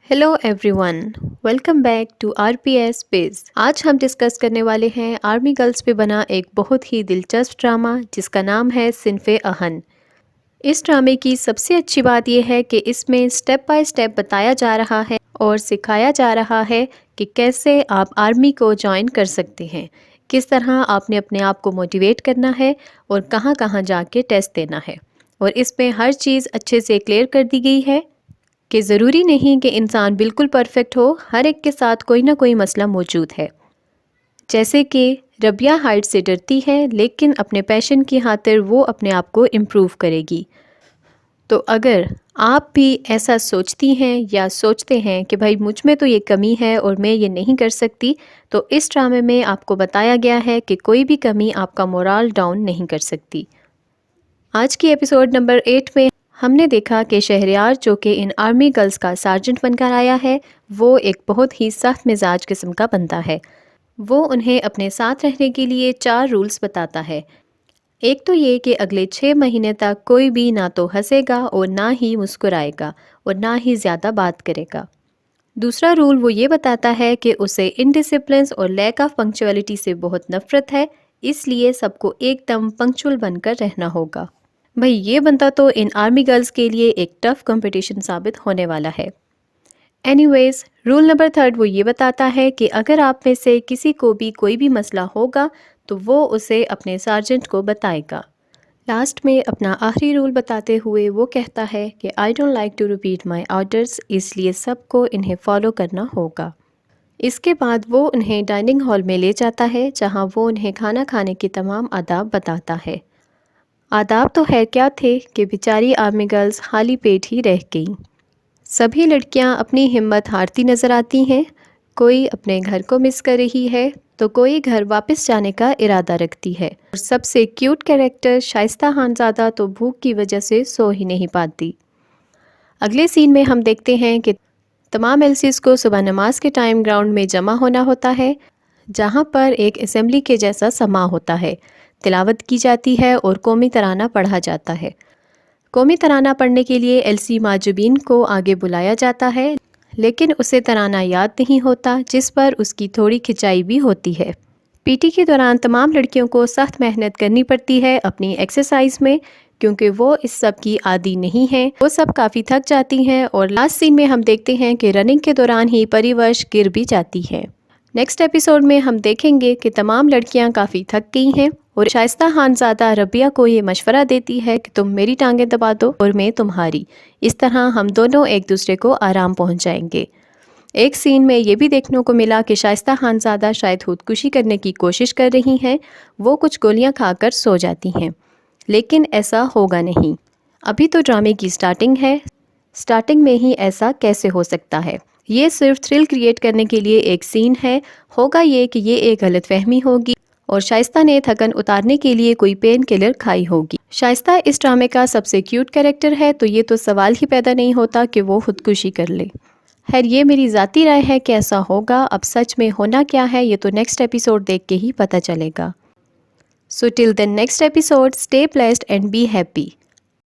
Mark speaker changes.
Speaker 1: Hello everyone, welcome back to RPS page. आज हम discuss करने वाले हैं आर्मी गर्ल्स पे बना एक बहुत ही दिलचस्प ड्रामा जिसका नाम है सिन्फ़े अहन। इस ड्रामे की सबसे अच्छी बात यह है कि इसमें स्टेप बाय स्टेप बताया जा रहा है और सिखाया जा रहा है कि कैसे आप आर्मी को ज्वाइन कर सकते हैं, किस तरह आपने अपने आप को मोटिवेट करना है और कहाँ कहाँ जाके टेस्ट देना है। और इसमें हर चीज़ अच्छे से क्लियर कर दी गई है कि ज़रूरी नहीं कि इंसान बिल्कुल परफेक्ट हो, हर एक के साथ कोई ना कोई मसला मौजूद है। जैसे कि रबिया हाइट से डरती है लेकिन अपने पैशन की खातिर वो अपने आप को इम्प्रूव करेगी। तो अगर आप भी ऐसा सोचती हैं या सोचते हैं कि भाई मुझ में तो ये कमी है और मैं ये नहीं कर सकती, तो इस ड्रामे में आपको बताया गया है कि कोई भी कमी आपका मोरल डाउन नहीं कर सकती। आज की एपिसोड नंबर 8 में हमने देखा कि शहरयार, जो कि इन आर्मी गर्ल्स का सार्जेंट बनकर आया है, वो एक बहुत ही सख्त मिजाज किस्म का बनता है। वो उन्हें अपने साथ रहने के लिए 4 रूल्स बताता है। एक तो ये कि अगले 6 महीने तक कोई भी ना तो हंसेगा और ना ही मुस्कुराएगा और ना ही ज़्यादा बात करेगा। दूसरा रूल वो ये बताता है कि उसे इनडिसिप्लिन और लैक ऑफ पंक्चुअलिटी से बहुत नफरत है, इसलिए सबको एकदम पंक्चुअल बनकर रहना होगा। भाई ये बनता तो इन आर्मी गर्ल्स के लिए एक टफ कंपटीशन साबित होने वाला है। एनीवेज, रूल नंबर 3 वो ये बताता है कि अगर आप में से किसी को भी कोई भी मसला होगा तो वो उसे अपने सार्जेंट को बताएगा। लास्ट में अपना आखिरी रूल बताते हुए वो कहता है कि I don't like to repeat my orders, इसलिए सबको इन्हें फॉलो करना होगा। इसके बाद वो उन्हें डाइनिंग हॉल में ले जाता है जहाँ वो उन्हें खाना खाने के तमाम आदाब बताता है। आदाब तो खैर क्या थे कि बेचारी आर्मी गर्ल्स खाली पेट ही रह गईं। सभी लड़कियां अपनी हिम्मत हारती नज़र आती हैं। कोई अपने घर को मिस कर रही है तो कोई घर वापस जाने का इरादा रखती है। और सबसे क्यूट कैरेक्टर शाइस्ता खानज़ादा तो भूख की वजह से सो ही नहीं पाती। अगले सीन में हम देखते हैं कि तमाम एलसीज को सुबह नमाज के टाइम ग्राउंड में जमा होना होता है, जहाँ पर एक असेंबली के जैसा समा होता है। तिलावत की जाती है और कौमी तराना पढ़ा जाता है। कौमी तराना पढ़ने के लिए एलसी माजुबीन को आगे बुलाया जाता है, लेकिन उसे तराना याद नहीं होता, जिस पर उसकी थोड़ी खिंचाई भी होती है। पीटी के दौरान तमाम लड़कियों को सख्त मेहनत करनी पड़ती है अपनी एक्सरसाइज में, क्योंकि वो इस सब की आदी नहीं है। वो सब काफ़ी थक जाती हैं और लास्ट सीन में हम देखते हैं कि रनिंग के दौरान ही परिवर्श गिर भी जाती है। नेक्स्ट एपिसोड में हम देखेंगे कि तमाम लड़कियां काफ़ी थक गई हैं और शाइस्ता खानज़ादा रबिया को ये मशवरा देती है कि तुम मेरी टांगें दबा दो और मैं तुम्हारी। इस तरह हम दोनों एक दूसरे को आराम पहुंचाएंगे। एक सीन में ये भी देखने को मिला कि शाइस्ता खानज़ादा शायद खुदकुशी करने की कोशिश कर रही हैं। वो कुछ गोलियां खाकर सो जाती हैं, लेकिन ऐसा होगा नहीं। अभी तो ड्रामे की स्टार्टिंग है, स्टार्टिंग में ही ऐसा कैसे हो सकता है। ये सिर्फ थ्रिल क्रिएट करने के लिए एक सीन है। होगा ये कि ये एक गलतफहमी होगी और शाइस्ता ने थकन उतारने के लिए कोई पेन किलर खाई होगी। शाइस्ता इस ड्रामे का सबसे क्यूट कैरेक्टर है, तो ये तो सवाल ही पैदा नहीं होता कि वो खुदकुशी कर ले। खैर, ये मेरी ज़ाती राय है कि ऐसा होगा। अब सच में होना क्या है ये तो नेक्स्ट एपिसोड देख के ही पता चलेगा। So till the next episode, stay blessed and be happy.